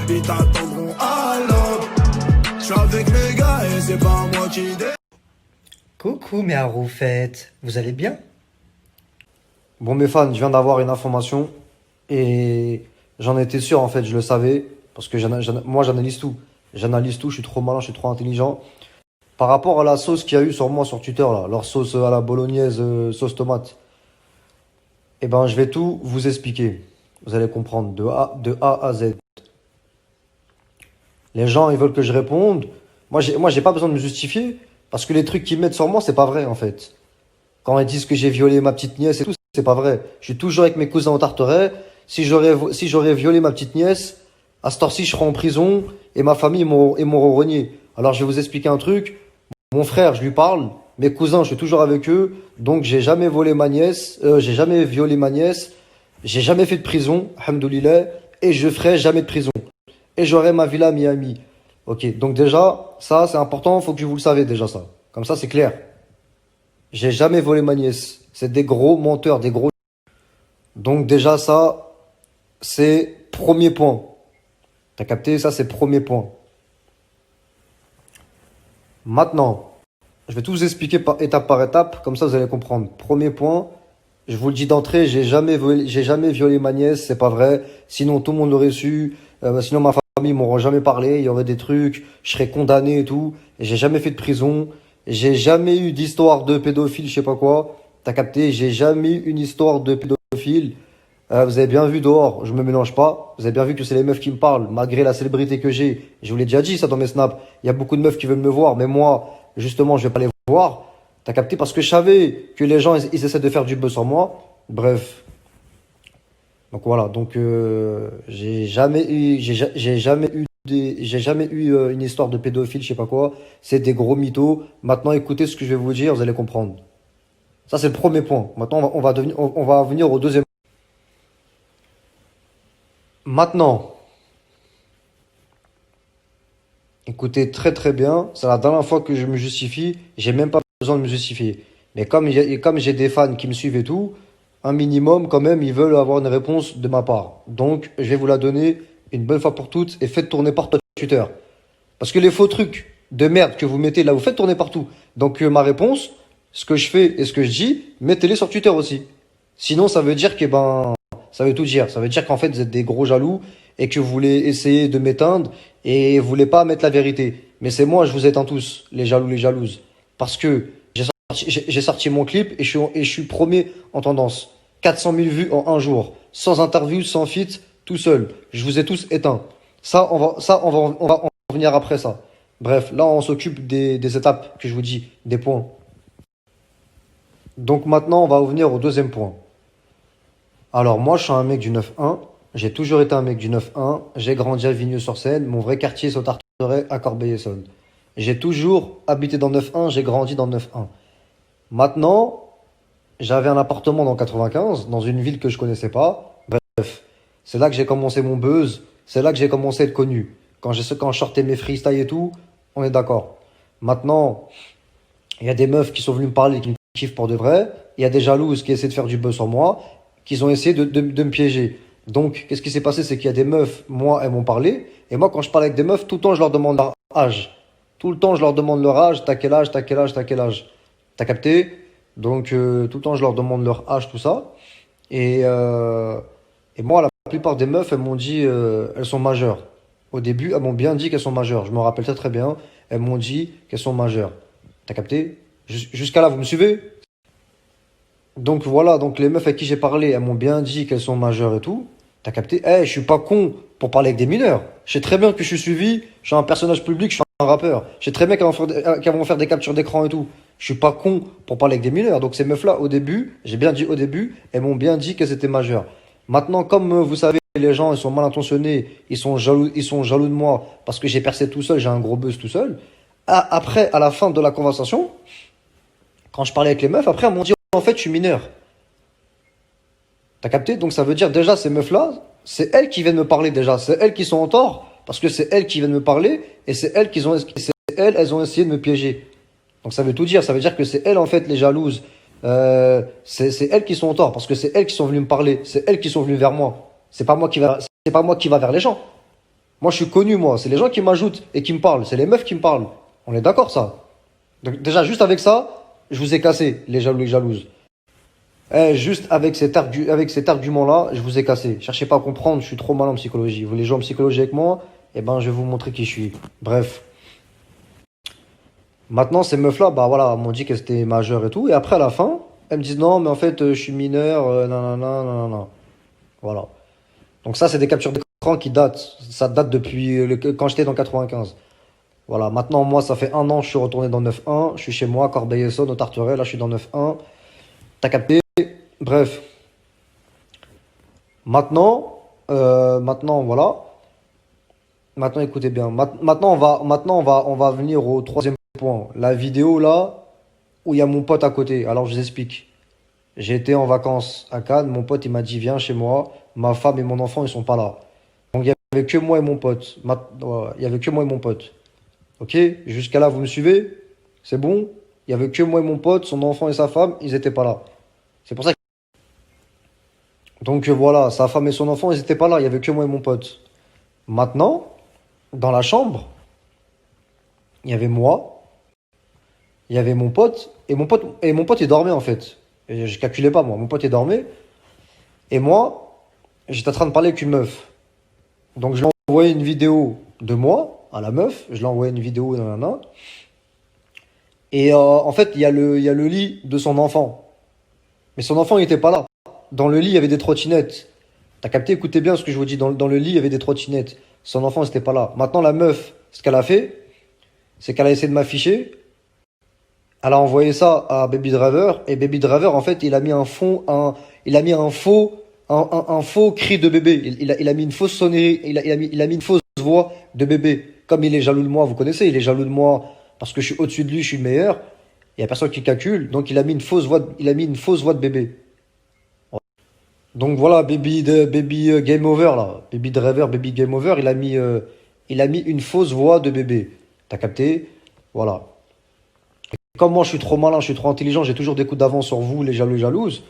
ils t'attendront à l'aube. Je suis avec mes gars et c'est pas moi qui Coucou mes Haroufettes, vous allez bien? Bon, mes fans, je viens d'avoir une information et j'en étais sûr, en fait, je le savais, parce que moi j'analyse tout. J'analyse tout, je suis trop malin, je suis trop intelligent. Par rapport à la sauce qu'il y a eu sur moi sur Twitter, là, leur sauce à la bolognaise, sauce tomate, eh ben, je vais tout vous expliquer. Vous allez comprendre de A à Z. Les gens, ils veulent que je réponde. Moi, j'ai pas besoin de me justifier, parce que les trucs qu'ils mettent sur moi, c'est pas vrai, en fait. Quand ils disent que j'ai violé ma petite nièce et tout, c'est pas vrai. Je suis toujours avec mes cousins au Tarteret. Si j'aurais violé ma petite nièce, à cette heure-ci, je serais en prison et ma famille m'aurait renié. Alors, je vais vous expliquer un truc. Mon frère, je lui parle. Mes cousins, je suis toujours avec eux. Donc, j'ai jamais volé ma nièce. J'ai jamais violé ma nièce. J'ai jamais fait de prison, alhamdoulilah. Et je ferai jamais de prison. Et j'aurai ma villa à Miami. Ok, donc déjà, ça, c'est important. Faut que vous le savez déjà, ça. Comme ça, c'est clair. J'ai jamais volé ma nièce. C'est des gros menteurs, des gros. Donc déjà ça, c'est premier point. T'as capté? Ça, c'est premier point. Maintenant, je vais tout vous expliquer par étape, comme ça vous allez comprendre. Premier point, je vous le dis d'entrée, j'ai jamais violé ma nièce, c'est pas vrai. Sinon tout le monde l'aurait su. Sinon ma famille m'aurait jamais parlé, il y aurait des trucs, je serais condamné et tout. Et j'ai jamais fait de prison. J'ai jamais eu d'histoire de pédophile, je sais pas quoi. T'as capté? J'ai jamais eu une histoire de pédophile. Vous avez bien vu dehors, je me mélange pas. Vous avez bien vu que c'est les meufs qui me parlent, malgré la célébrité que j'ai. Je vous l'ai déjà dit ça dans mes snaps. Il y a beaucoup de meufs qui veulent me voir, mais moi, justement, je vais pas les voir. T'as capté? Parce que je savais que les gens, ils essaient de faire du buzz sur moi. Bref. Donc voilà. Donc j'ai jamais eu une histoire de pédophile, je sais pas quoi. C'est des gros mythos. Maintenant, écoutez ce que je vais vous dire, vous allez comprendre. Ça, c'est le premier point. Maintenant, on va venir au deuxième. Maintenant, écoutez très très bien. C'est la dernière fois que je me justifie. J'ai même pas besoin de me justifier. Mais comme j'ai des fans qui me suivent et tout, un minimum quand même, ils veulent avoir une réponse de ma part. Donc, je vais vous la donner une bonne fois pour toutes et faites tourner par Twitter. Parce que les faux trucs de merde que vous mettez là, vous faites tourner partout. Donc, ma réponse, ce que je fais et ce que je dis, mettez-les sur Twitter aussi. Sinon, ça veut dire que ça veut tout dire. Ça veut dire qu'en fait, vous êtes des gros jaloux et que vous voulez essayer de m'éteindre et vous voulez pas mettre la vérité. Mais c'est moi, je vous éteins tous, les jaloux, les jalouses. Parce que j'ai sorti mon clip et je suis premier en tendance. 400 000 vues en un jour. Sans interview, sans feat, tout seul. Je vous ai tous éteints. On va en venir après ça. Bref, là, on s'occupe des étapes que je vous dis, des points. Donc maintenant, on va revenir au deuxième point. Alors moi, je suis un mec du 9-1. J'ai toujours été un mec du 9-1. J'ai grandi à Vigneux-sur-Seine. Mon vrai quartier, c'est au Tarteret, à Corbeil-Essonnes. J'ai toujours habité dans 9-1. J'ai grandi dans 9-1. Maintenant, j'avais un appartement dans 95, dans une ville que je connaissais pas. Bref, c'est là que j'ai commencé mon buzz. C'est là que j'ai commencé à être connu. Quand je sortais mes freestyles et tout, on est d'accord. Maintenant, il y a des meufs qui sont venues me parler, qui me kiffent pour de vrai. Il y a des jalouses qui essaient de faire du buzz sur moi, qui ont essayé de me piéger. Donc, qu'est-ce qui s'est passé? C'est qu'il y a des meufs, moi, elles m'ont parlé. Et moi, quand je parle avec des meufs, tout le temps, je leur demande leur âge. Tout le temps, je leur demande leur âge. T'as quel âge? T'as quel âge? T'as quel âge? T'as capté? Donc, tout le temps, je leur demande leur âge, tout ça. Et, euh, et moi, la plupart des meufs, elles m'ont dit, elles sont majeures. Au début, elles m'ont bien dit qu'elles sont majeures. Je me rappelle très très bien. Elles m'ont dit qu'elles sont majeures. T'as capté? Jusqu'à là, vous me suivez? Donc voilà, donc les meufs avec qui j'ai parlé, elles m'ont bien dit qu'elles sont majeures et tout. T'as capté? Eh, je suis pas con pour parler avec des mineurs. Je sais très bien que je suis suivi, je suis un personnage public, je suis un rappeur. Je sais très bien qu'elles vont faire des captures d'écran et tout. Je suis pas con pour parler avec des mineurs. Donc ces meufs-là, au début, j'ai bien dit au début, elles m'ont bien dit qu'elles étaient majeures. Maintenant, comme vous savez, les gens, ils sont mal intentionnés, ils sont jaloux de moi parce que j'ai percé tout seul, j'ai un gros buzz tout seul. Après, à la fin de la conversation, quand je parlais avec les meufs, après, elles m'ont dit, en fait, je suis mineur. T'as capté? Donc ça veut dire déjà, ces meufs-là, c'est elles qui viennent me parler déjà. C'est elles qui sont en tort, parce que c'est elles qui viennent me parler, et elles ont essayé de me piéger. Donc ça veut tout dire. Ça veut dire que c'est elles, en fait, les jalouses. C'est elles qui sont en tort, parce que c'est elles qui sont venues me parler. C'est elles qui sont venues vers moi. C'est pas moi qui va vers les gens. Moi, je suis connu, moi. C'est les gens qui m'ajoutent et qui me parlent. C'est les meufs qui me parlent. On est d'accord, ça? Donc, déjà, juste avec ça, je vous ai cassé, les jaloux et jalouses. Juste avec avec cet argument-là, je vous ai cassé. Cherchez pas à comprendre, je suis trop malin en psychologie. Vous voulez jouer en psychologie avec moi? Eh ben, je vais vous montrer qui je suis. Bref. Maintenant, ces meufs-là, bah voilà, m'ont dit qu'elles étaient majeures et tout. Et après, à la fin, elles me disent non, mais en fait, je suis mineur, nanana, nanana. Voilà. Donc ça, c'est des captures d'écran qui datent. Ça date depuis quand j'étais dans 95. Voilà. Maintenant, moi, ça fait un an, je suis retourné dans 9-1. Je suis chez moi, Corbeil-Essonnes, au Tarteret. Là, je suis dans 9-1. T'as capté? Bref. Maintenant, voilà. Maintenant, écoutez bien. On va venir au troisième point. La vidéo là où il y a mon pote à côté. Alors, je vous explique. J'ai été en vacances à Cannes. Mon pote, il m'a dit, viens chez moi. Ma femme et mon enfant, ils sont pas là. Donc, il y avait que moi et mon pote. Ouais, il y avait que moi et mon pote. Ok? Jusqu'à là, vous me suivez? C'est bon? Il y avait que moi et mon pote, son enfant et sa femme, ils étaient pas là. C'est pour ça que... Donc voilà, sa femme et son enfant, ils étaient pas là. Il y avait que moi et mon pote. Maintenant, dans la chambre, il y avait moi, il y avait mon pote, et mon pote, il dormait en fait. Et je calculais pas, moi. Mon pote, il dormait. Et moi, j'étais en train de parler avec une meuf. Donc, je lui ai envoyé une vidéo de moi à la meuf. Je lui ai envoyé une vidéo, nanana. Et en fait, il y a le lit de son enfant. Mais son enfant, il était pas là. Dans le lit, il y avait des trottinettes. T'as capté? Écoutez bien ce que je vous dis. Dans le lit, il y avait des trottinettes. Son enfant, c'était pas là. Maintenant, la meuf, ce qu'elle a fait, c'est qu'elle a essayé de m'afficher. Elle a envoyé ça à Baby Driver. Et Baby Driver, en fait, il a mis il a mis un faux cri de bébé. Il a mis une fausse sonnerie. Il a mis une fausse voix de bébé. Comme il est jaloux de moi, vous connaissez, il est jaloux de moi parce que je suis au-dessus de lui, je suis le meilleur. Il y a personne qui calcule. Donc, il a mis une fausse voix, il a mis une fausse voix de bébé. Donc voilà, baby game over là. Baby driver, baby game over, il a mis une fausse voix de bébé. T'as capté? Voilà. Et comme moi je suis trop malin, je suis trop intelligent, j'ai toujours des coups d'avance sur vous, les jaloux et jalouses.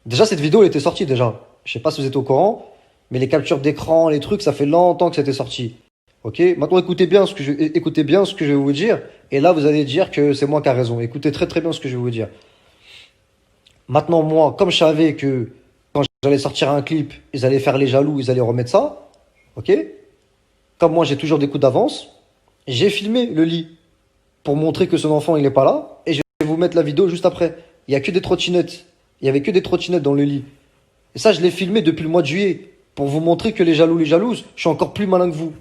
Déjà cette vidéo elle était sortie déjà. Je sais pas si vous êtes au courant, mais les captures d'écran, les trucs, ça fait longtemps que c'était sorti. Ok? Maintenant écoutez bien ce que je vais vous dire. Et là vous allez dire que c'est moi qui a raison. Écoutez très très bien ce que je vais vous dire. Maintenant moi, comme je savais que quand j'allais sortir un clip, ils allaient faire les jaloux, ils allaient remettre ça. Ok? Comme moi, j'ai toujours des coups d'avance, j'ai filmé le lit pour montrer que son enfant, il est pas là. Et je vais vous mettre la vidéo juste après. Il y a que des trottinettes. Il y avait que des trottinettes dans le lit. Et ça, je l'ai filmé depuis le mois de juillet pour vous montrer que les jaloux, les jalouses, je suis encore plus malin que vous.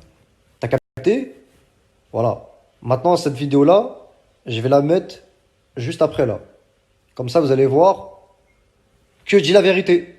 T'as capté? Voilà. Maintenant, cette vidéo-là, je vais la mettre juste après là. Comme ça, vous allez voir que je dis la vérité.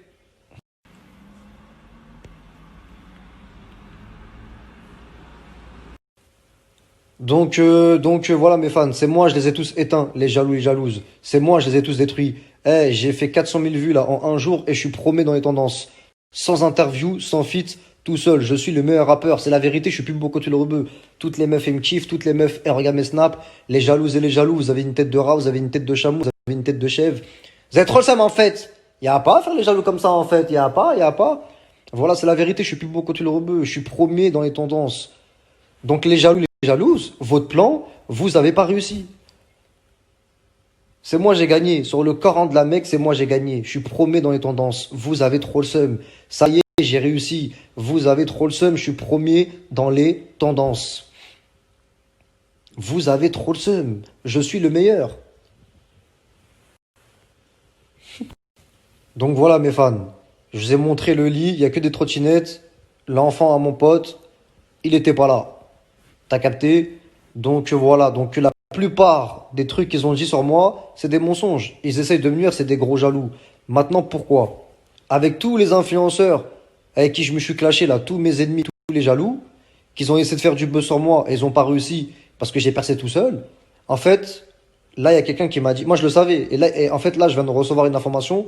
Voilà mes fans, c'est moi, je les ai tous éteints, les jaloux et jalouses. C'est moi, je les ai tous détruits. J'ai fait 400 000 vues là en un jour et je suis promet dans les tendances. Sans interview, sans feat, tout seul. Je suis le meilleur rappeur, c'est la vérité, je suis plus beau que tu le rebeu. Toutes les meufs, elles me kiffent, toutes les meufs, elles regardent mes snaps. Les jalouses et les jaloux, vous avez une tête de rat, vous avez une tête de chameau, vous avez une tête de chèvre. Vous êtes trop le seum en fait. Y a pas à faire les jaloux comme ça en fait, y a pas. Voilà, c'est la vérité, je suis plus beau que tu le rebeu. Je suis premier dans les tendances. Donc les jaloux, les jalouses, votre plan, vous avez pas réussi. C'est moi j'ai gagné. Sur le Coran de la Mecque, c'est moi j'ai gagné. Je suis premier dans les tendances. Vous avez trop le seum. Ça y est, j'ai réussi. Vous avez trop le seum. Je suis premier dans les tendances. Vous avez trop le seum. Je suis le meilleur. Donc voilà mes fans. Je vous ai montré le lit. Il n'y a que des trottinettes. L'enfant à mon pote, il n'était pas là. T'as capté? Donc voilà, donc la plupart des trucs qu'ils ont dit sur moi, c'est des mensonges. Ils essayent de me nuire, c'est des gros jaloux. Maintenant, pourquoi? Avec tous les influenceurs avec qui je me suis clashé là, tous mes ennemis, tous les jaloux, qu'ils ont essayé de faire du buzz sur moi et ils n'ont pas réussi parce que j'ai percé tout seul. En fait, là, il y a quelqu'un qui m'a dit, moi je le savais, en fait, là, je viens de recevoir une information.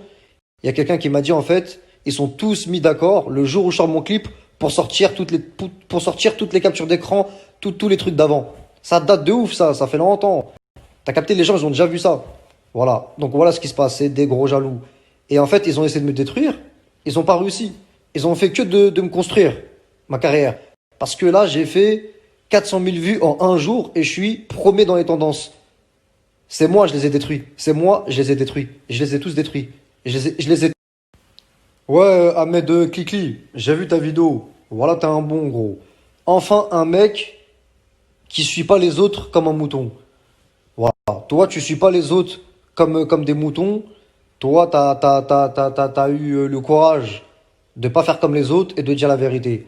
Il y a quelqu'un qui m'a dit, en fait, ils sont tous mis d'accord le jour où je sors mon clip pour sortir pour sortir toutes les captures d'écran, tous les trucs d'avant. Ça date de ouf, ça fait longtemps. T'as capté, les gens, ils ont déjà vu ça. Voilà. Donc voilà ce qui se passe, c'est des gros jaloux. Et en fait, ils ont essayé de me détruire, ils n'ont pas réussi. Ils ont fait que de me construire, ma carrière. Parce que là, j'ai fait 400 000 vues en un jour et je suis premier dans les tendances. C'est moi, je les ai détruits. C'est moi, je les ai détruits. Je les ai tous détruits. Je les ai. Ouais, Ahmed Klikli, j'ai vu ta vidéo. Voilà, t'es un bon gros. Enfin, un mec qui suit pas les autres comme un mouton. Voilà. Toi, tu suis pas les autres comme des moutons. Toi, t'as eu le courage de pas faire comme les autres et de dire la vérité.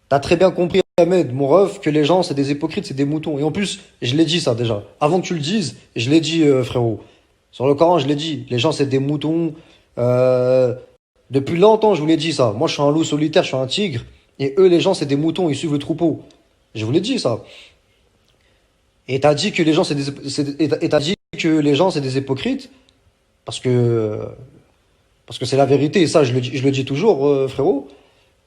T'as très bien compris, Ahmed, mon ref, que les gens, c'est des hypocrites, c'est des moutons. Et en plus, je l'ai dit ça déjà. Avant que tu le dises, je l'ai dit, frérot. Sur le Coran, je l'ai dit. Les gens, c'est des moutons. Euh, Depuis longtemps, je vous l'ai dit ça. Moi, je suis un loup solitaire, je suis un tigre. Et eux, les gens, c'est des moutons, ils suivent le troupeau. Je vous l'ai dit ça. Et t'as dit que les gens, et t'as dit que les gens, c'est des hypocrites. Parce que, parce que c'est la vérité. Et ça, je le dis toujours, frérot.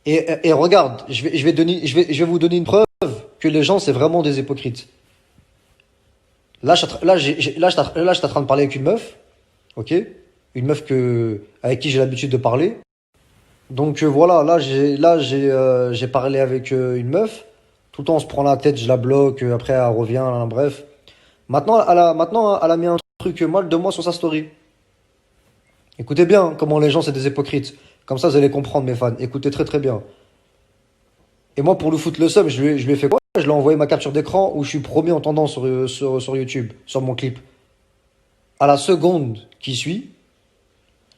Et regarde, je vais vous donner une preuve que les gens, c'est vraiment des hypocrites. Là, là, je suis en train de parler avec une meuf, ok? Une meuf avec qui j'ai l'habitude de parler. Donc voilà, j'ai parlé avec une meuf. Tout le temps, on se prend la tête, je la bloque, après elle revient, là, bref. Maintenant, elle a mis un truc mal de moi sur sa story. Écoutez bien comment les gens, c'est des hypocrites. Comme ça, vous allez comprendre, mes fans. Écoutez très très bien. Et moi, pour lui foutre le seum, je lui ai fait quoi? Je lui ai envoyé ma capture d'écran où je suis premier en tendance sur YouTube, sur mon clip. À la seconde qui suit,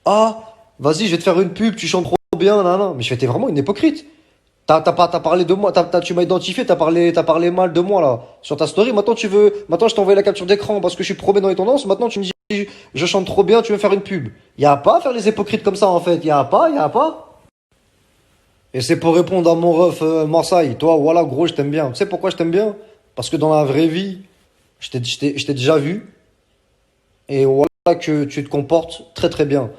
ah, vas-y, je vais te faire une pub, tu chantes trop bien, nan, nan. Mais je fais, t'es vraiment une hypocrite. T'as parlé de moi, tu m'as identifié, t'as parlé mal de moi, là, sur ta story. Maintenant je t'ai envoyé la capture d'écran parce que je suis premier dans les tendances. Maintenant, tu me dis, je chante trop bien, tu veux faire une pub. Y a pas à faire les hypocrites comme ça, en fait. Y a pas. Et c'est pour répondre à mon ref, Marseille. Toi, voilà, gros, je t'aime bien. Tu sais pourquoi je t'aime bien? Parce que dans la vraie vie, je t'ai déjà vu. Et voilà que tu te comportes très très bien.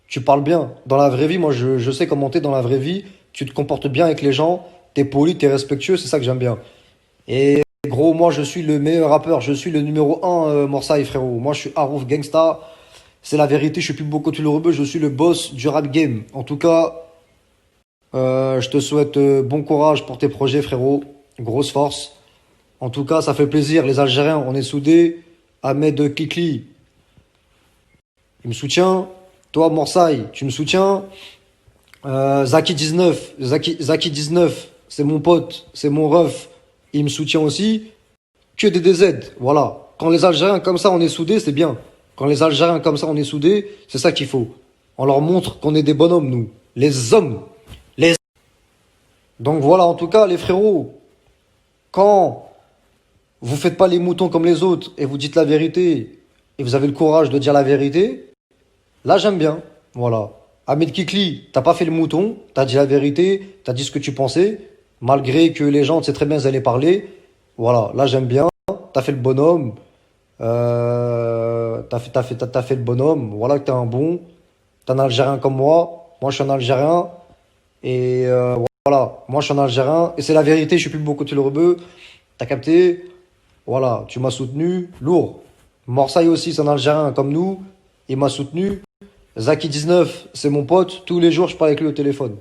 Tu parles bien. Dans la vraie vie, moi, je sais comment t'es dans la vraie vie. Tu te comportes bien avec les gens. T'es poli, t'es respectueux. C'est ça que j'aime bien. Et gros, moi, je suis le meilleur rappeur. Je suis le numéro un, Marseille, frérot. Moi, je suis Harouf Gangsta. C'est la vérité. Je suis plus beaucoup le rebeu. Je suis le boss du rap game. En tout cas, je te souhaite bon courage pour tes projets, frérot. Grosse force. En tout cas, ça fait plaisir. Les Algériens, on est soudés. Ahmed Kikli, il me soutient. Toi, Marseille, tu me soutiens. Zaki 19, c'est mon pote, c'est mon ref. Il me soutient aussi. Que des DZ. Voilà. Quand les Algériens comme ça, on est soudés, c'est bien. Quand les Algériens comme ça, on est soudés, c'est ça qu'il faut. On leur montre qu'on est des bonhommes, nous. Les hommes. Donc voilà, en tout cas, les frérots, quand vous faites pas les moutons comme les autres et vous dites la vérité et vous avez le courage de dire la vérité, là j'aime bien. Voilà. Ahmed Kikli, t'as pas fait le mouton, t'as dit la vérité, t'as dit ce que tu pensais, malgré que les gens, tu sais très bien, ils allaient parler. Voilà, là j'aime bien. T'as fait le bonhomme. T'as fait le bonhomme. Voilà que t'es un bon. T'es un Algérien comme moi. Moi je suis un Algérien. Et voilà, moi je suis un Algérien. Et c'est la vérité, je suis plus beaucoup le rebeu. T'as capté? Voilà, tu m'as soutenu. Lourd. Marseille aussi, c'est un Algérien comme nous. Il m'a soutenu. Zaki 19, c'est mon pote. Tous les jours, je parle avec lui au téléphone.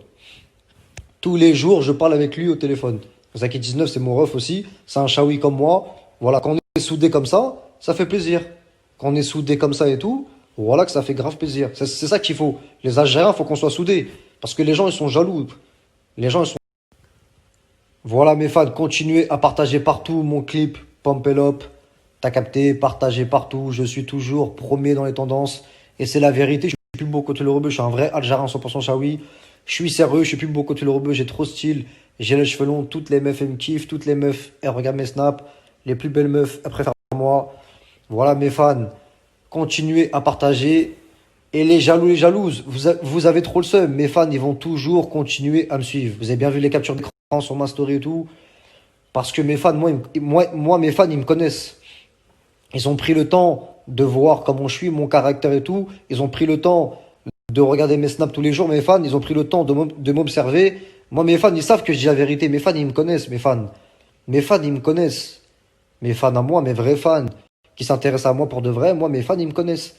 Tous les jours, je parle avec lui au téléphone. Zaki 19, c'est mon ref aussi. C'est un chaoui comme moi. Voilà, quand on est soudés comme ça fait plaisir. Quand on est soudés comme ça et tout, voilà que ça fait grave plaisir. C'est ça qu'il faut. Les Algériens, faut qu'on soit soudés. Parce que les gens, ils sont jaloux. Les gens, ils sont... Voilà, mes fans, continuez à partager partout mon clip Pump It Up. T'as capté, partagez partout. Je suis toujours premier dans les tendances. Et c'est la vérité. Je suis plus beau côté le rebeu. Je suis un vrai Algérien 100% chaoui. Je suis sérieux. Je suis plus beau côté le rebeu. J'ai trop style. J'ai les cheveux longs. Toutes les meufs, elles me kiffent. Toutes les meufs, elles regardent mes snaps. Les plus belles meufs, elles préfèrent moi. Voilà, mes fans. Continuez à partager. Et les jaloux, les jalouses, vous avez trop le seum. Mes fans, ils vont toujours continuer à me suivre. Vous avez bien vu les captures d'écran sur ma story et tout. Parce que mes fans, moi, mes fans, ils me connaissent. Ils ont pris le temps de voir comment je suis, mon caractère et tout. Ils ont pris le temps de regarder mes snaps tous les jours. Mes fans, ils ont pris le temps de m'observer. Moi, mes fans, ils savent que je dis la vérité. Mes fans, ils me connaissent, mes fans. Mes fans, ils me connaissent. Mes fans à moi, mes vrais fans qui s'intéressent à moi pour de vrai. Moi, mes fans, ils me connaissent.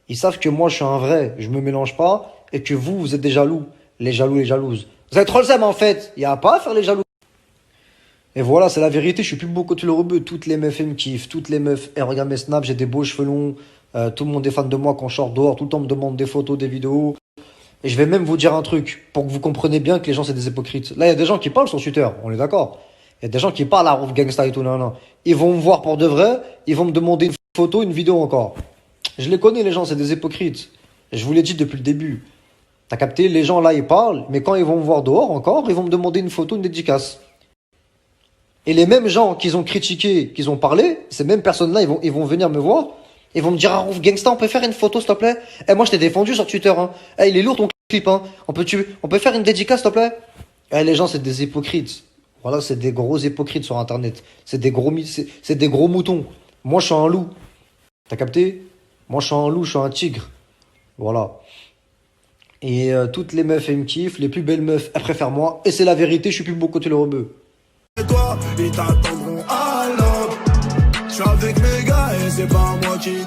Ils savent que moi, je suis un vrai. Je me mélange pas. Et que vous êtes des jaloux. Les jaloux, les jalouses. Vous avez trop le seum, en fait. Il n'y a pas à faire les jaloux. Et voilà, c'est la vérité, je suis plus beau côté le rebeu. Toutes les meufs, elles me kiffent. Toutes les meufs, elles regardent mes snaps, j'ai des beaux cheveux longs. Tout le monde est fan de moi quand je sors dehors. Tout le temps, on me demande des photos, des vidéos. Et je vais même vous dire un truc, pour que vous compreniez bien que les gens, c'est des hypocrites. Là, il y a des gens qui parlent sur Twitter, on est d'accord. Il y a des gens qui parlent à Rouf Gangsta et tout, non, non. Ils vont me voir pour de vrai, ils vont me demander une photo, une vidéo encore. Je les connais, les gens, c'est des hypocrites. Et je vous l'ai dit depuis le début. T'as capté, les gens là, ils parlent, mais quand ils vont me voir dehors encore, ils vont me demander une photo, une dédicace. Et les mêmes gens qu'ils ont critiqué, qu'ils ont parlé, ces mêmes personnes-là, ils vont venir me voir, ils vont me dire, ah, Rouf Gangsta, on peut faire une photo, s'il te plaît? Eh, moi, je t'ai défendu sur Twitter, hein. Eh, il est lourd ton clip, hein. On peut faire une dédicace, s'il te plaît? Eh, les gens, c'est des hypocrites. Voilà, c'est des gros hypocrites sur Internet. C'est des c'est des gros moutons. Moi, je suis un loup. T'as capté? Moi, je suis un loup, je suis un tigre. Voilà. Et toutes les meufs, elles me kiffent. Les plus belles meufs, elles préfèrent moi. Et c'est la vérité, je suis plus beau côté le rebeu. Et toi, ils t'attendront à l'aube. Je suis avec mes gars et c'est pas moi qui